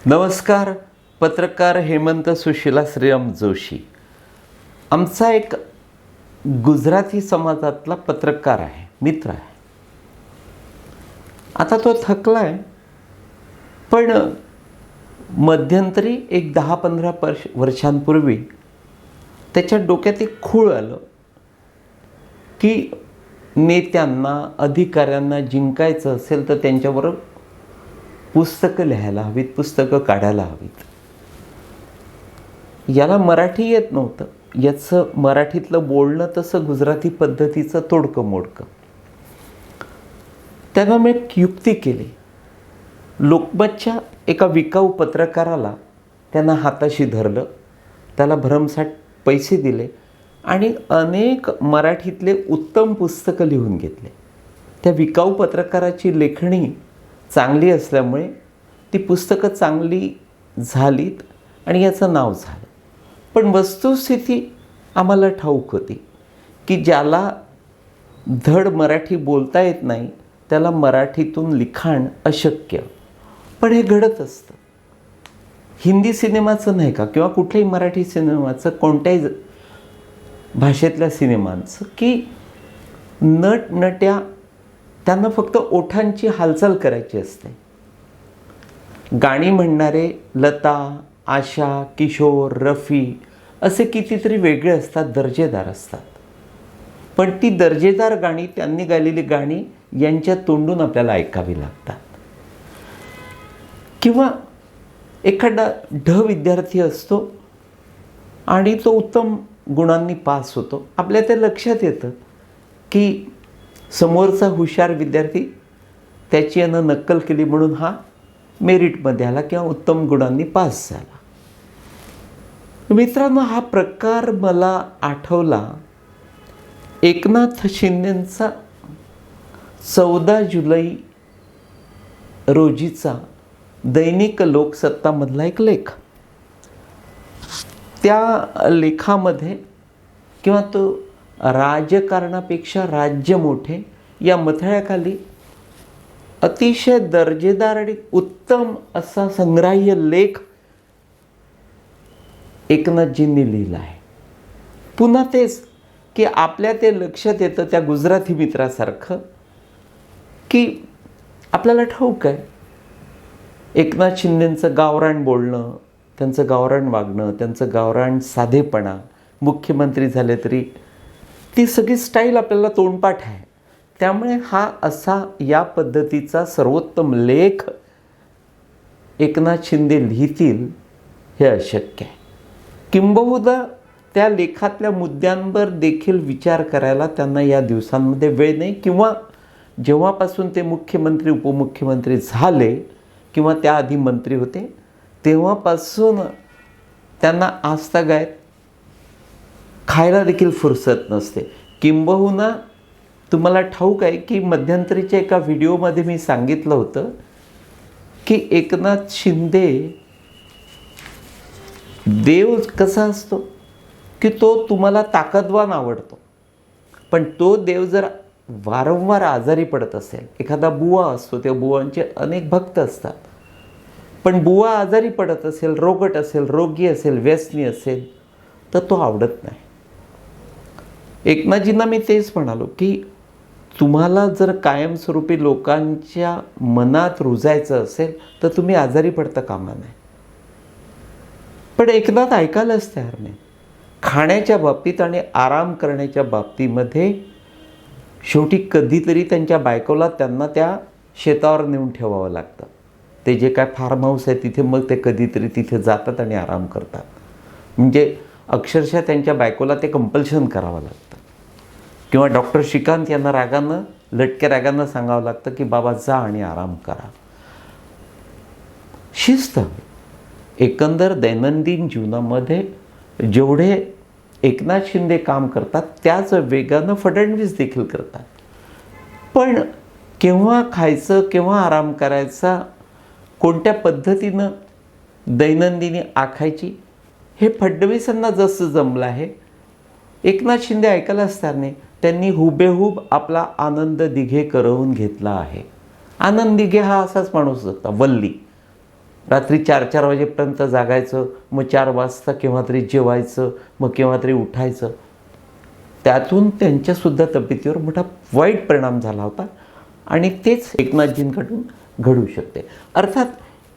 नमस्कार. पत्रकार हेमंत सुशीला श्रीराम जोशी. आमचा एक गुजराती समाजातला पत्रकार आहे, मित्र आहे. आता तो थकला आहे, पण मध्यंतरी एक 10-15 वर्षांपूर्वी त्याच्या डोक्यात एक खूळ आलं की नेत्यांना, अधिकाऱ्यांना जिंकायचं असेल तर त्यांच्याबरोबर पुस्तकं लिहायला हवीत, पुस्तकं काढायला हवीत. याला मराठी येत नव्हतं. याचं मराठीतलं बोलणं तसं गुजराती पद्धतीचं तोडकं मोडकं. त्यानं मी एक युक्ती केली. लोकमतच्या एका विकाऊ पत्रकाराला त्यानं हाताशी धरलं, त्याला भरमसाठ पैसे दिले आणि अनेक मराठीतले उत्तम पुस्तकं लिहून घेतले. त्या विकाऊ पत्रकाराची लेखणी चांगली असल्यामुळे ती पुस्तकं चांगली झालीत आणि याचं नाव झालं. पण वस्तुस्थिती आम्हाला ठाऊक होती की ज्याला धड मराठी बोलता येत नाही त्याला मराठीतून लिखाण अशक्य. पण हे घडत असतं. हिंदी सिनेमाचं नाही का, किंवा कुठल्याही मराठी सिनेमाचं, कोणत्याही भाषेतल्या सिनेमांचं, की नटनट्या त्यांना फक्त ओठांची हालचाल करायची असते. गाणी म्हणणारे लता, आशा, किशोर, रफी असे कितीतरी वेगळे असतात, दर्जेदार असतात. पण ती दर्जेदार गाणी, त्यांनी गायलेली गाणी यांच्या तोंडून आपल्याला ऐकावी लागतात. किंवा एखादा विद्यार्थी असतो आणि तो उत्तम गुणांनी पास होतो. आपल्या ते लक्षात येतं की समोरचा हुशार विद्यार्थी त्याची यानं नक्कल केली म्हणून हा मेरिटमध्ये आला किंवा उत्तम गुणांनी पास झाला. मित्रांनो, हा प्रकार मला आठवला एकनाथ शिंदेंचा 14 जुलै रोजीचा दैनिक लोकसत्तामधला एक लेख. त्या लेखामध्ये, किंवा तो राजकारणापेक्षा राज्य मोठे या मथळ्याखाली अतिशय दर्जेदार आणि उत्तम असा संग्राह्य लेख एकनाथजींनी लिहिला आहे. पुन्हा तेच की आपल्या ते लक्षात येतं त्या गुजराती मित्रासारखं की आपल्याला ठाऊक आहे एकनाथ शिंदेंचं गावरान बोलणं, त्यांचं गावरान वागणं, त्यांचं गावरान साधेपणा, मुख्यमंत्री झाले तरी ती सगळी स्टाईल आपल्याला तोंडपाठ आहे. त्यामुळे हा असा या पद्धतीचा सर्वोत्तम लेख एकनाथ शिंदे लिहितील हे अशक्य आहे. किंबहुना त्या लेखातल्या मुद्द्यांवर देखील विचार करायला त्यांना या दिवसांमध्ये वेळ नाही, किंवा जेव्हापासून ते मुख्यमंत्री उपमुख्यमंत्री झाले किंवा त्याआधी मंत्री होते तेव्हापासून त्यांना आजतागायत खायला देखील फुरसत नसते. किंबहुना तुम्हाला ठाऊक आहे की मध्यंतरीच्या एका व्हिडिओमध्ये मी सांगितलं होतं की एकनाथ शिंदे देव कसा असतो की तो तुम्हाला ताकदवान आवडतो, पण तो देव जर वारंवार आजारी पडत असेल, एखादा बुवा असतो, त्या बुवांचे अनेक भक्त असतात, पण बुवा आजारी पडत असेल, रोगट असेल, रोगी असेल, व्यसनी असेल तर तो आवडत नाही. एकनाथजींना मी तेच म्हणालो की तुम्हाला जर कायमस्वरूपी लोकांच्या मनात रुजायचं असेल तर तुम्ही आजारी पडता कामा नये. पण एकनाथ ऐकायलाच तयार नाही. खाण्याच्या बाबतीत आणि आराम करण्याच्या बाबतीमध्ये शेवटी कधीतरी त्यांच्या बायकोला त्यांना त्या शेतावर नेऊन ठेवावं लागतं. ते जे काय फार्म हाऊस आहे तिथे मग ते कधीतरी तिथे जातात आणि आराम करतात. म्हणजे अक्षरशः त्यांच्या बायकोला ते कंपल्शन करावं लागतं. किंवा डॉक्टर श्रीकांत यांना रागानं, लटक्या रागानं सांगावं लागतं की बाबा जा आणि आराम करा. शिस्त. एकंदर दैनंदिन जीवनामध्ये जेवढे एकनाथ शिंदे काम करतात त्याच वेगानं फडणवीस देखील करतात. पण केव्हा खायचं, केव्हा आराम करायचा, कोणत्या पद्धतीनं दैनंदिनी आखायची हे फडणवीसांना जसं जमलं आहे एकनाथ शिंदे ऐकायलाच तयार नाही. त्यांनी हुबेहूब आपला आनंद दिघे करवून घेतला आहे. आनंद दिघे हा असाच माणूस होता, वल्ली. रात्री 4-4 वाजेपर्यंत जागायचं, मग 4 वाजता केव्हा तरी जेवायचं, मग केव्हा तरी उठायचं. त्यातून त्यांच्यासुद्धा तब्येतीवर मोठा वाईट परिणाम झाला होता आणि तेच एकनाथजींकडून घडू शकते. अर्थात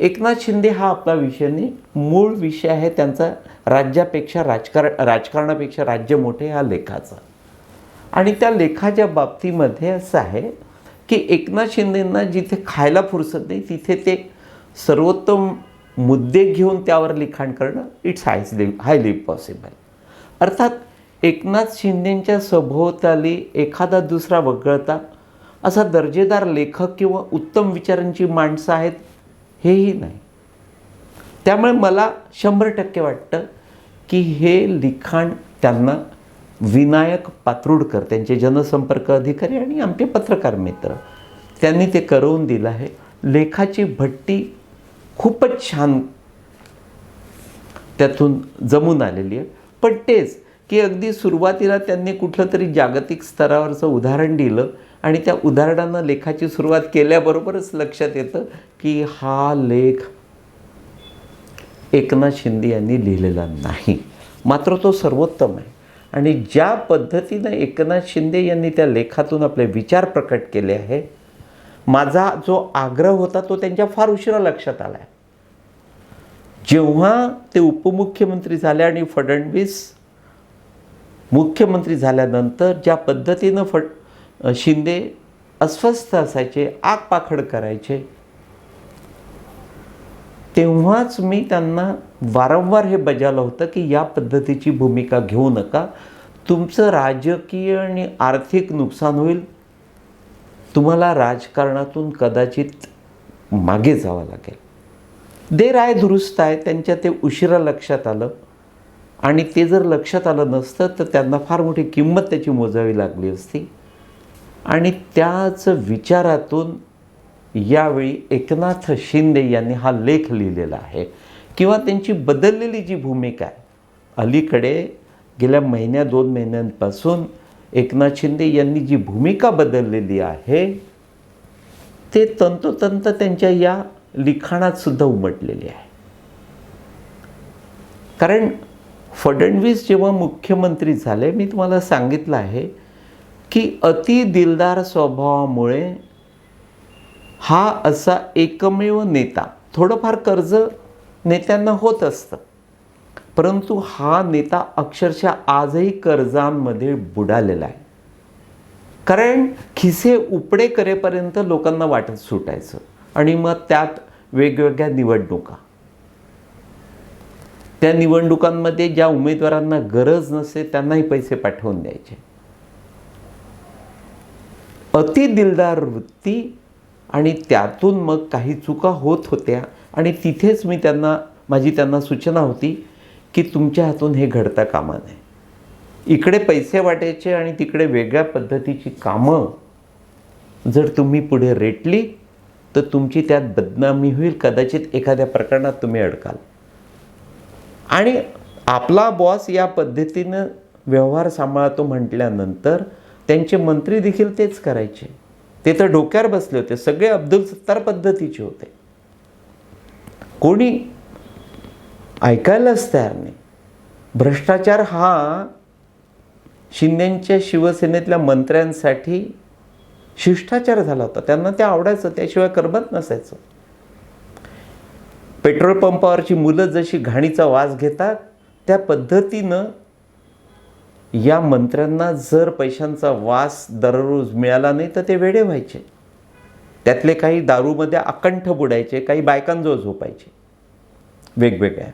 एकनाथ शिंदे हा आपला विषय नाही, मूळ विषय आहे त्यांचा राज्यापेक्षा राजकारणापेक्षा राज्य मोठे हा लेखाचा. आणि त्या लेखाच्या बाबतीमध्ये असं आहे की एकनाथ शिंदेंना जिथे खायला फुरसत नाही तिथे ते सर्वोत्तम मुद्दे घेऊन त्यावर लिखाण करणं इट्स हायली पॉसिबल. अर्थात एकनाथ शिंदेंच्या सभोवताली एखादा दुसरा वगळता असा दर्जेदार लेखक किंवा उत्तम विचारांची माणसं आहेत हेही नाही. त्यामुळे मला 100% वाटतं की हे लिखाण त्यांना विनायक पात्रुडकर, त्यांचे जनसंपर्क अधिकारी आणि आमचे पत्रकार मित्र, त्यांनी ते करवून दिलं आहे. लेखाची भट्टी खूपच छान त्यातून जमून आलेली आहे. पण तेच की अगदी सुरुवातीला त्यांनी कुठलं तरी जागतिक स्तरावरचं उदाहरण दिलं आणि त्या उदाहरणानं लेखाची सुरुवात केल्याबरोबरच लक्षात येतं की हा लेख एकनाथ शिंदे यांनी लिहिलेला नाही, मात्र तो सर्वोत्तम आहे. आणि ज्या पद्धतीनं एकनाथ शिंदे यांनी त्या लेखातून आपले विचार प्रकट केले आहे, माझा जो आग्रह होता तो त्यांच्या फार उशिरा लक्षात आला आहे. जेव्हा ते उपमुख्यमंत्री झाले आणि फडणवीस मुख्यमंत्री झाल्यानंतर ज्या पद्धतीनं शिंदे अस्वस्थ असायचे, आगपाखड करायचे, तेव्हाच मी त्यांना वारंवार हे बजावलं होतं की या पद्धतीची भूमिका घेऊ नका, तुमचं राजकीय आणि आर्थिक नुकसान होईल, तुम्हाला राजकारणातून कदाचित मागे जावं लागेल. देर आहे दुरुस्त आहे, त्यांच्या ते उशिरा लक्षात आलं आणि ते जर लक्षात आलं नसतं तर त्यांना फार मोठी किंमत त्याची मोजावी लागली असती. आणि त्याच विचारातून यावेळी एकनाथ शिंदे यांनी हा लेख लिहिलेला आहे किंवा त्यांची बदललेली जी भूमिका आहे. अलीकडे गेल्या 1-2 महिन्यांपासून एकनाथ शिंदे यांनी जी भूमिका बदललेली आहे ते तंतोतंत त्यांच्या या लिखाणात सुद्धा उमटलेली आहे. कारण फडणवीस जेव्हा मुख्यमंत्री झाले, मी तुम्हाला सांगितलं आहे की अति दिलदार स्वभावामुळे हा असा एकमेव नेता, थोडंफार कर्ज नेत्यांना होत असतं, परंतु हा नेता अक्षरशः आजही कर्जांमध्ये बुडालेला आहे. कारण खिसे उपडे करेपर्यंत लोकांना वाटत सुटायचं आणि मग त्यात वेगवेगळ्या निवडणुका, त्या निवडणुकांमध्ये ज्या उमेदवारांना गरज नसे त्यांनाही पैसे पाठवून द्यायचे. अति दिलदार वृत्ती आणि त्यातून मग काही चुका होत होत्या आणि तिथेच माझी त्यांना सूचना होती की तुमच्या हातून हे घडता कामा नये. इकडे पैसे वाटायचे आणि तिकडे वेगळ्या पद्धतीची कामं जर तुम्ही पुढे रेटली तर तुमची त्यात बदनामी होईल, कदाचित एखाद्या प्रकरणात तुम्ही अडकाल. आणि आपला बॉस या पद्धतीनं व्यवहार सांभाळतो म्हटल्यानंतर त्यांचे मंत्री देखील तेच करायचे. ते तर डोक्यावर बसले होते, सगळे अब्दुल सत्तार पद्धतीचे होते, कोणी ऐकायलाच तयार नाही. भ्रष्टाचार हा शिंदेच्या शिवसेनेतल्या मंत्र्यांसाठी शिष्टाचार झाला होता, त्यांना ते आवडायचं, त्याशिवाय करमत नसायचं. पेट्रोल पंपावरची मुलं जशी घाणीचा वास घेतात त्या पद्धतीनं या मंत्र्यांना जर पैशांचा वास दररोज मिळाला नाही तर ते वेडे व्हायचे. त्यातले काही दारूमध्ये अकंठ बुडायचे, काही बायकांजवळ झोपायचे वेगवेगळ्या.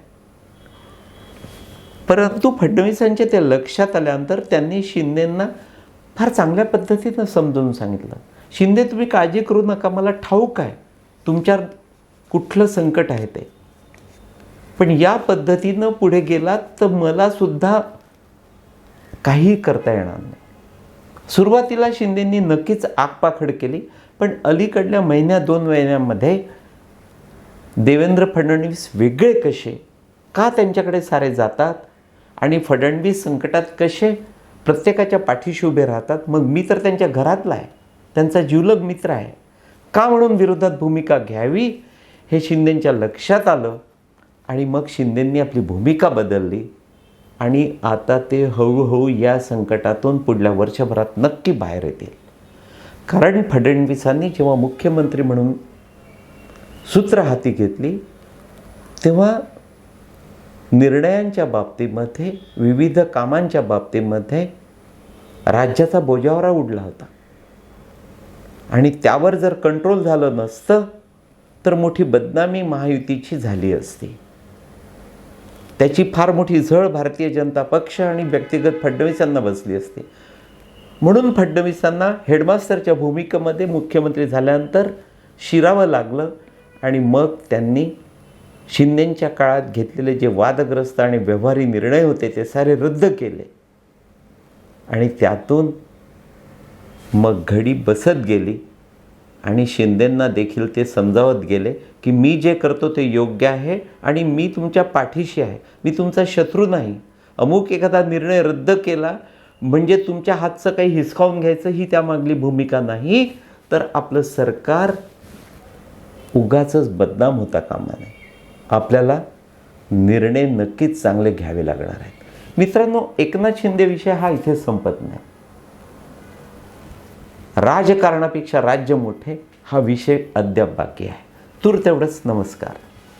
परंतु फडणवीसांच्या ते लक्षात आल्यानंतर त्यांनी शिंदेंना फार चांगल्या पद्धतीनं समजून सांगितलं, शिंदे तुम्ही काळजी करू नका, मला ठाऊक आहे तुमच्यावर कुठलं संकट आहे ते, पण या पद्धतीनं पुढे गेलात तर मला सुद्धा काही करता येणार नाही. सुरुवातीला शिंदेंनी नक्कीच आगपाखड केली, पण अलीकडल्या 1-2 महिन्यांमध्ये देवेंद्र फडणवीस वेगळे कसे का त्यांच्याकडे सारे जातात आणि फडणवीस संकटात कसे प्रत्येकाच्या पाठीशी उभे राहतात. मग मी तर त्यांच्या घरातला आहे, त्यांचा जिवलग मित्र आहे, का म्हणून विरोधात भूमिका घ्यावी हे शिंदेंच्या लक्षात आलं आणि मग शिंदेंनी आपली भूमिका बदलली आणि आता ते हळूहळू या संकटातून पुढल्या वर्षभरात नक्की बाहेर येतील. कारण फडणवीसांनी जेव्हा मुख्यमंत्री म्हणून सूत्र हाती घेतली तेव्हा निर्णयांच्या बाबतीमध्ये, विविध कामांच्या बाबतीमध्ये राज्याचा बोजावरा उडला होता आणि त्यावर जर कंट्रोल झालं नसतं तर मोठी बदनामी महायुतीची झाली असती. त्याची फार मोठी झळ भारतीय जनता पक्ष आणि व्यक्तिगत फडणवीसांना बसली असती. म्हणून फडणवीसांना हेडमास्टरच्या भूमिकेमध्ये मुख्यमंत्री झाल्यानंतर शिरावं लागलं आणि मग त्यांनी शिंदेंच्या काळात घेतलेले जे वादग्रस्त आणि व्यवहारी निर्णय होते ते सारे रद्द केले आणि त्यातून मग घडी बसत गेली आणि शिंदेंना देखील ते समजावत गेले की मी जे करतो ते योग्य आहे आणि मी तुमच्या पाठीशी आहे, मी तुमचा शत्रू नाही. अमुक एखादा निर्णय रद्द केला म्हणजे तुमच्या हातचं काही हिसकावून घ्यायचं ही त्यामागली भूमिका नाही, तर आपलं सरकार उगाचच बदनाम होता कामा नये. आपल्याला निर्णय नक्कीच चांगले घ्यावे लागणार आहेत. मित्रांनो, एकनाथ शिंदे विषय हा इथे संपत नाही. राजकारणापेक्षा राज्य मोठे हा विषय अद्याप बाकी आहे. तूर्त एवढंच. नमस्कार.